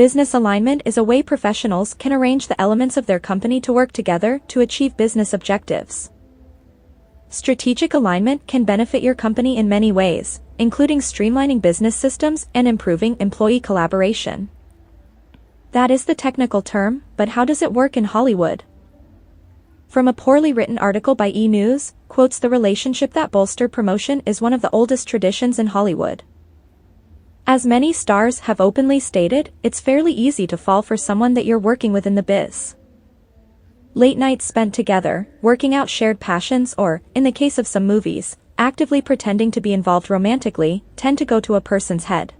Business alignment is a way professionals can arrange the elements of their company to work together to achieve business objectives. Strategic alignment can benefit your company in many ways, including streamlining business systems and improving employee collaboration. That is the technical term, but how does it work in Hollywood? From a poorly written article by E! News, quotes the relationship that bolstered promotion is one of the oldest traditions in Hollywood. As many stars have openly stated, it's fairly easy to fall for someone that you're working with in the biz. Late nights spent together, working out shared passions or, in the case of some movies, actively pretending to be involved romantically, tend to go to a person's head.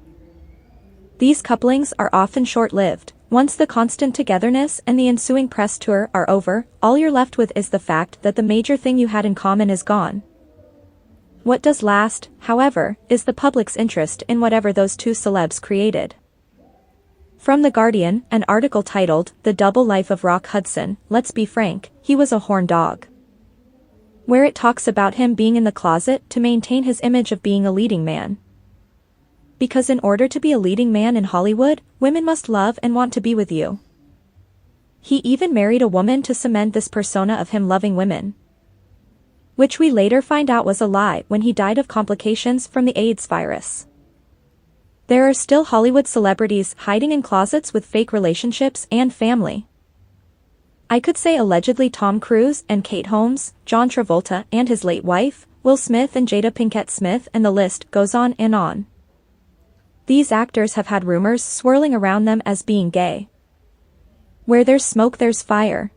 These couplings are often short-lived. Once the constant togetherness and the ensuing press tour are over, all you're left with is the fact that the major thing you had in common is gone. What does last, however, is the public's interest in whatever those two celebs created. From The Guardian, an article titled, "The Double Life of Roc Hudson, Let's Be Frank, He Was a Horn Dog," where it talks about him being in the closet to maintain his image of being a leading man. Because in order to be a leading man in Hollywood, women must love and want to be with you. He even married a woman to cement this persona of him loving women, which we later find out was a lie when he died of complications from the AIDS virus. There are still Hollywood celebrities hiding in closets with fake relationships and family. I could say allegedly Tom Cruise and Kate Holmes, John Travolta and his late wife, Will Smith and Jada Pinkett Smith, and the list goes on and on. These actors have had rumors swirling around them as being gay. Where there's smoke there's fire.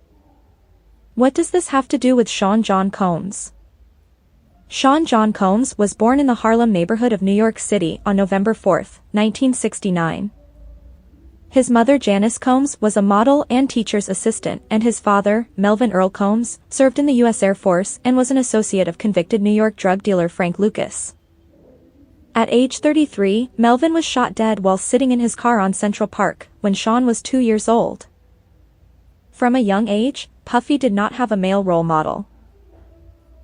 What does this have to do with Sean John Combs? Sean John Combs was born in the Harlem neighborhood of New York City on November 4, 1969. His mother Janice Combs was a model and teacher's assistant, and his father, Melvin Earl Combs, served in the U.S. Air Force and was an associate of convicted New York drug dealer Frank Lucas. At age 33, Melvin was shot dead while sitting in his car on Central Park, when Sean was 2 years old. From a young age, Puffy did not have a male role model.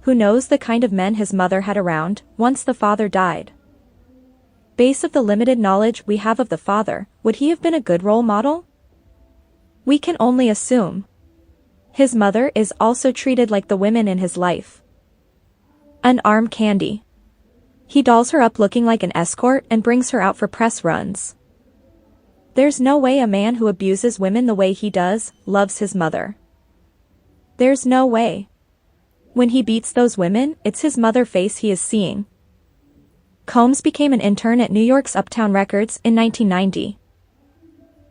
Who knows the kind of men his mother had around, once the father died. Based on the limited knowledge we have of the father, would he have been a good role model? We can only assume. His mother is also treated like the women in his life. An arm candy. He dolls her up looking like an escort and brings her out for press runs. There's no way a man who abuses women the way he does, loves his mother. There's no way. When he beats those women, it's his mother face he is seeing. Combs became an intern at New York's Uptown Records in 1990.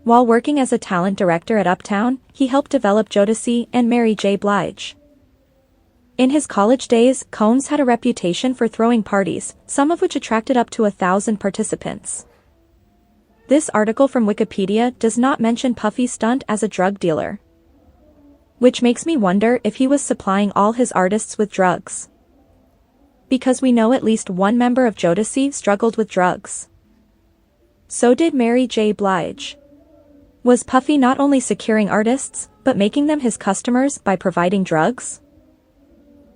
While working as a talent director at Uptown, he helped develop Jodeci and Mary J. Blige. In his college days, Combs had a reputation for throwing parties, some of which attracted up to 1,000 participants. This article from Wikipedia does not mention Puffy's stunt as a drug dealer, which makes me wonder if he was supplying all his artists with drugs. Because we know at least one member of Jodeci struggled with drugs. So did Mary J. Blige. Was Puffy not only securing artists, but making them his customers by providing drugs?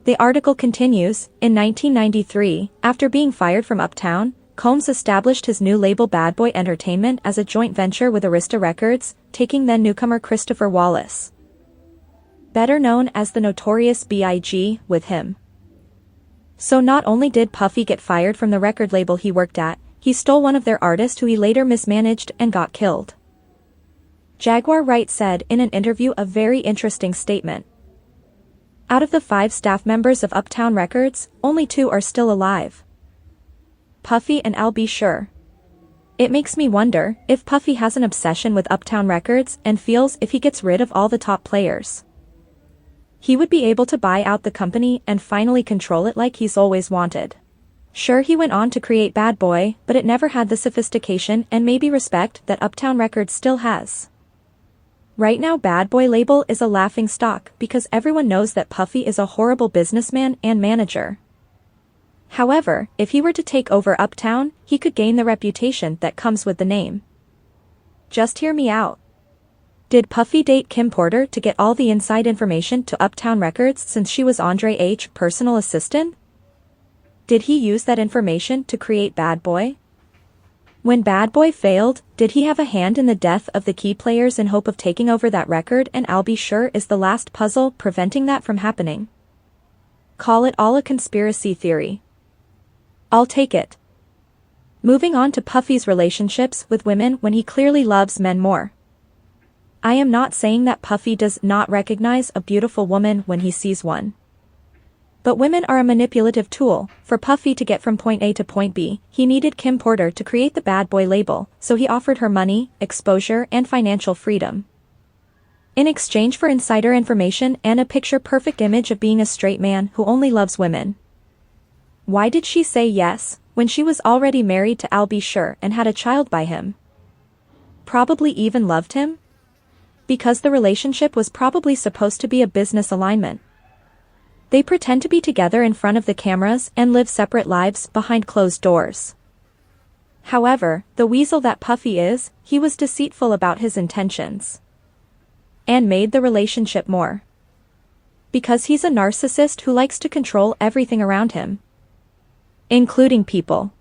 The article continues, in 1993, after being fired from Uptown, Combs established his new label Bad Boy Entertainment as a joint venture with Arista Records, taking then-newcomer Christopher Wallace, better known as the Notorious B.I.G., with him. So not only did Puffy get fired from the record label he worked at, he stole one of their artists who he later mismanaged and got killed. Jaguar Wright said in an interview a very interesting statement. Out of the 5 staff members of Uptown Records, only 2 are still alive. Puffy and I'll be sure. It makes me wonder if Puffy has an obsession with Uptown Records and feels if he gets rid of all the top players, he would be able to buy out the company and finally control it like he's always wanted. Sure, he went on to create Bad Boy, but it never had the sophistication and maybe respect that Uptown Records still has. Right now Bad Boy label is a laughingstock because everyone knows that Puffy is a horrible businessman and manager. However, if he were to take over Uptown, he could gain the reputation that comes with the name. Just hear me out. Did Puffy date Kim Porter to get all the inside information to Uptown Records since she was Andre H's personal assistant? Did he use that information to create Bad Boy? When Bad Boy failed, did he have a hand in the death of the key players in hope of taking over that record? And I'll be sure is the last puzzle preventing that from happening. Call it all a conspiracy theory. I'll take it. Moving on to Puffy's relationships with women when he clearly loves men more. I am not saying that Puffy does not recognize a beautiful woman when he sees one. But women are a manipulative tool. For Puffy to get from point A to point B, he needed Kim Porter to create the Bad Boy label, so he offered her money, exposure, and financial freedom. In exchange for insider information and a picture-perfect image of being a straight man who only loves women. Why did she say yes, when she was already married to Al B. Sure and had a child by him? Probably even loved him? Because the relationship was probably supposed to be a business alignment. They pretend to be together in front of the cameras and live separate lives behind closed doors. However, the weasel that Puffy is, he was deceitful about his intentions. And made the relationship more. Because he's a narcissist who likes to control everything around him. Including people.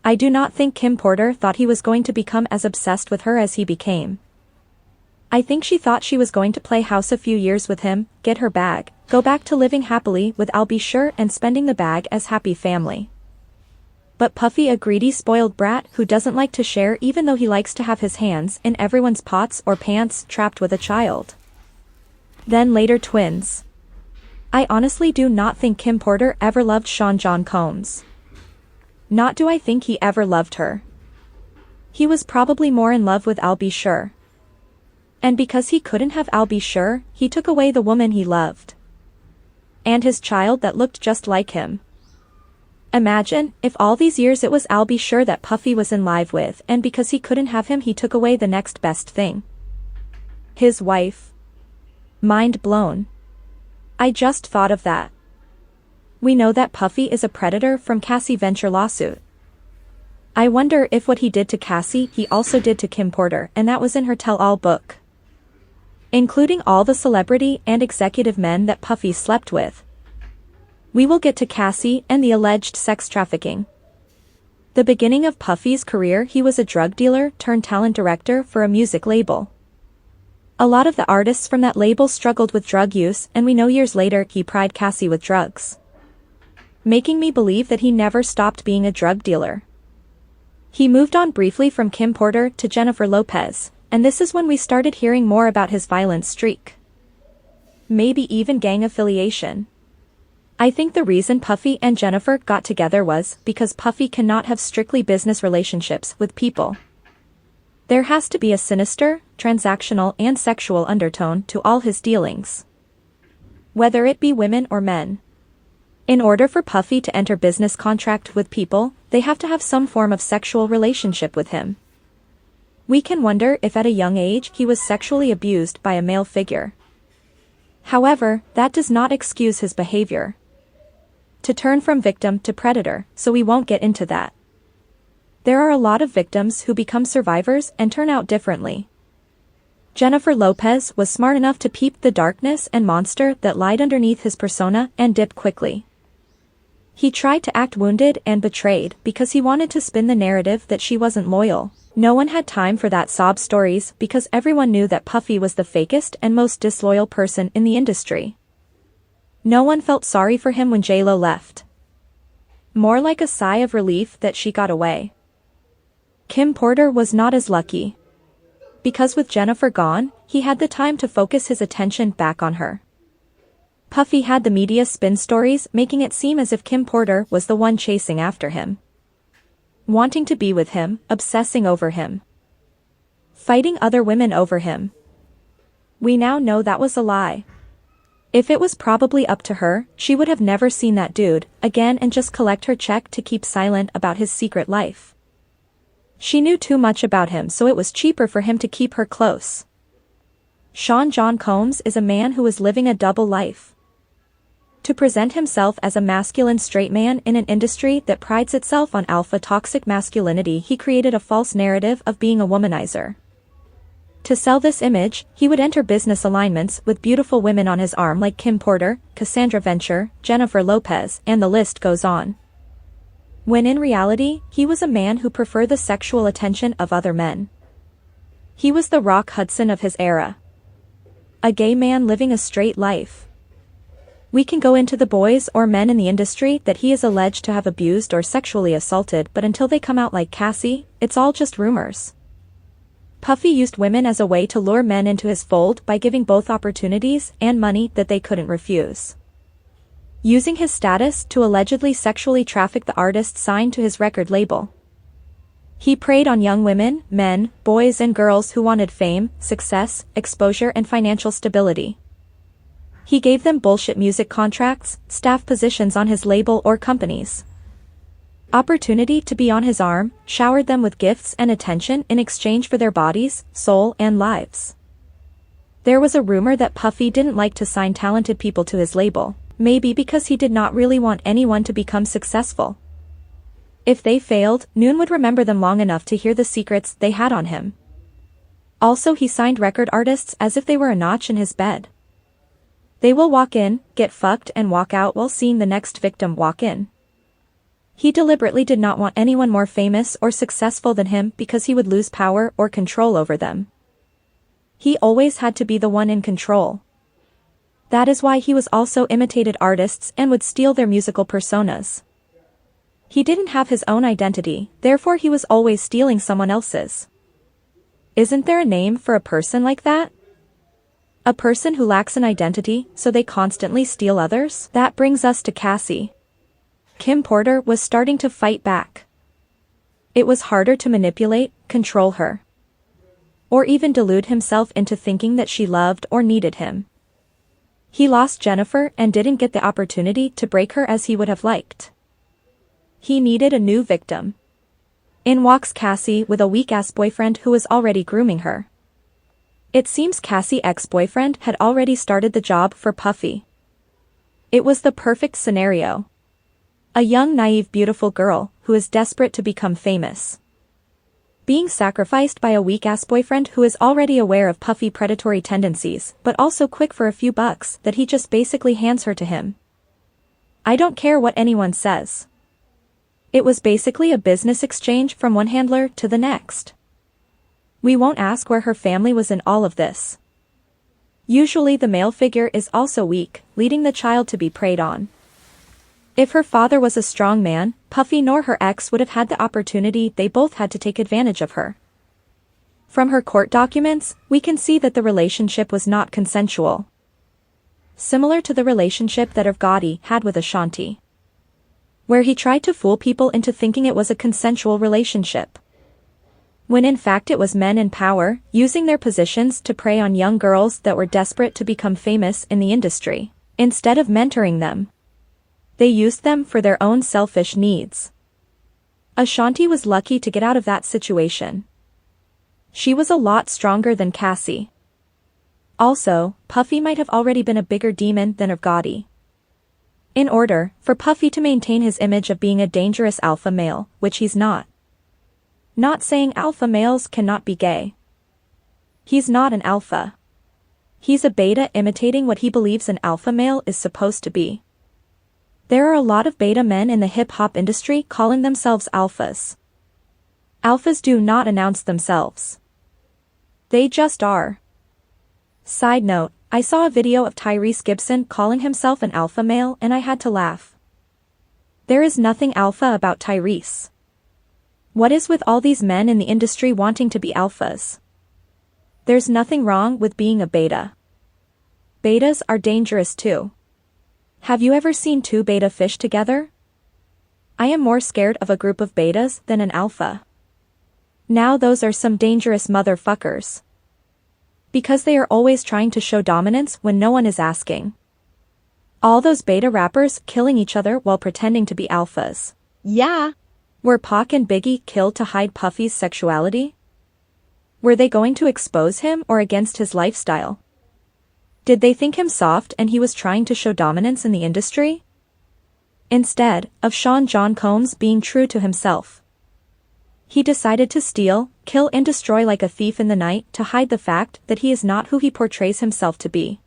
I do not think Kim Porter thought he was going to become as obsessed with her as he became. I think she thought she was going to play house a few years with him, get her bag, go back to living happily with Al B. Sure and spending the bag as happy family. But Puffy, a greedy spoiled brat who doesn't like to share even though he likes to have his hands in everyone's pots or pants, trapped with a child. Then later twins. I honestly do not think Kim Porter ever loved Sean John Combs. Not do I think he ever loved her. He was probably more in love with Al B. Sure. And because he couldn't have Al B. Sure, he took away the woman he loved. And his child that looked just like him. Imagine, if all these years it was Al B. Sure that Puffy was in love with, and because he couldn't have him he took away the next best thing. His wife. Mind blown. I just thought of that. We know that Puffy is a predator from Cassie Venture lawsuit. I wonder if what he did to Cassie he also did to Kim Porter, and that was in her tell-all book. Including all the celebrity and executive men that Puffy slept with. We will get to Cassie and the alleged sex trafficking. The beginning of Puffy's career, he was a drug dealer turned talent director for a music label. A lot of the artists from that label struggled with drug use, and we know years later he pried Cassie with drugs. Making me believe that he never stopped being a drug dealer. He moved on briefly from Kim Porter to Jennifer Lopez, and this is when we started hearing more about his violent streak. Maybe even gang affiliation. I think the reason Puffy and Jennifer got together was because Puffy cannot have strictly business relationships with people. There has to be a sinister, transactional and sexual undertone to all his dealings. Whether it be women or men. In order for Puffy to enter business contract with people, they have to have some form of sexual relationship with him. We can wonder if at a young age he was sexually abused by a male figure. However, that does not excuse his behavior. To turn from victim to predator, so we won't get into that. There are a lot of victims who become survivors and turn out differently. Jennifer Lopez was smart enough to peep the darkness and monster that lied underneath his persona and dip quickly. He tried to act wounded and betrayed because he wanted to spin the narrative that she wasn't loyal. No one had time for that sob stories because everyone knew that Puffy was the fakest and most disloyal person in the industry. No one felt sorry for him when J.Lo left. More like a sigh of relief that she got away. Kim Porter was not as lucky. Because with Jennifer gone, he had the time to focus his attention back on her. Puffy had the media spin stories making it seem as if Kim Porter was the one chasing after him. Wanting to be with him, obsessing over him. Fighting other women over him. We now know that was a lie. If it was probably up to her, she would have never seen that dude again and just collect her check to keep silent about his secret life. She knew too much about him, so it was cheaper for him to keep her close. Sean John Combs is a man who is living a double life. To present himself as a masculine straight man in an industry that prides itself on alpha toxic masculinity, he created a false narrative of being a womanizer. To sell this image, he would enter business alignments with beautiful women on his arm like Kim Porter, Cassandra Venture, Jennifer Lopez, and the list goes on. when in reality, he was a man who preferred the sexual attention of other men. He was the Roc Hudson of his era. A gay man living a straight life. We can go into the boys or men in the industry that he is alleged to have abused or sexually assaulted, but until they come out like Cassie, it's all just rumors. Puffy used women as a way to lure men into his fold by giving both opportunities and money that they couldn't refuse. Using his status to allegedly sexually traffic the artists signed to his record label. He preyed on young women, men, boys and girls who wanted fame, success, exposure and financial stability. He gave them bullshit music contracts, staff positions on his label or companies. Opportunity to be on his arm, showered them with gifts and attention in exchange for their bodies, soul and lives. There was a rumor that Puffy didn't like to sign talented people to his label, maybe because he did not really want anyone to become successful. If they failed, Noon would remember them long enough to hear the secrets they had on him. Also, he signed record artists as if they were a notch in his bed. They will walk in, get fucked and walk out while seeing the next victim walk in. He deliberately did not want anyone more famous or successful than him because he would lose power or control over them. He always had to be the one in control. That is why he was also imitated artists and would steal their musical personas. He didn't have his own identity, therefore he was always stealing someone else's. Isn't there a name for a person like that? A person who lacks an identity, so they constantly steal others? That brings us to Cassie. Kim Porter was starting to fight back. It was harder to manipulate, control her. Or even delude himself into thinking that she loved or needed him. He lost Jennifer and didn't get the opportunity to break her as he would have liked. He needed a new victim. In walks Cassie with a weak-ass boyfriend who was already grooming her. It seems Cassie's ex-boyfriend had already started the job for Puffy. It was the perfect scenario. A young, naive, beautiful girl who is desperate to become famous. Being sacrificed by a weak-ass boyfriend who is already aware of Puffy's predatory tendencies, but also quick for a few bucks that he just basically hands her to him. I don't care what anyone says. It was basically a business exchange from one handler to the next. We won't ask where her family was in all of this. Usually the male figure is also weak, leading the child to be preyed on. If her father was a strong man, Puffy nor her ex would have had the opportunity. They both had to take advantage of her. From her court documents, we can see that the relationship was not consensual. Similar to the relationship that Gotti had with Ashanti. Where he tried to fool people into thinking it was a consensual relationship. When in fact it was men in power, using their positions to prey on young girls that were desperate to become famous in the industry. Instead of mentoring them, they used them for their own selfish needs. Ashanti was lucky to get out of that situation. She was a lot stronger than Cassie. Also, Puffy might have already been a bigger demon than Gotti. In order for Puffy to maintain his image of being a dangerous alpha male, which he's not. Not saying alpha males cannot be gay. He's not an alpha. He's a beta imitating what he believes an alpha male is supposed to be. There are a lot of beta men in the hip-hop industry calling themselves alphas. Alphas do not announce themselves. They just are. Side note, I saw a video of Tyrese Gibson calling himself an alpha male and I had to laugh. There is nothing alpha about Tyrese. What is with all these men in the industry wanting to be alphas? There's nothing wrong with being a beta. Betas are dangerous too. Have you ever seen two beta fish together? I am more scared of a group of betas than an alpha. Now those are some dangerous motherfuckers. Because they are always trying to show dominance when no one is asking. All those beta rappers killing each other while pretending to be alphas. Yeah. Were Pac and Biggie killed to hide Puffy's sexuality? Were they going to expose him or against his lifestyle? Did they think him soft and he was trying to show dominance in the industry? Instead of Sean John Combs being true to himself, he decided to steal, kill and destroy like a thief in the night to hide the fact that he is not who he portrays himself to be.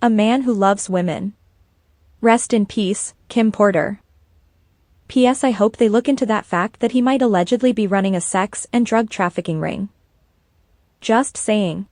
A man who loves women. Rest in peace, Kim Porter. P.S. I hope they look into that fact that he might allegedly be running a sex and drug trafficking ring. Just saying.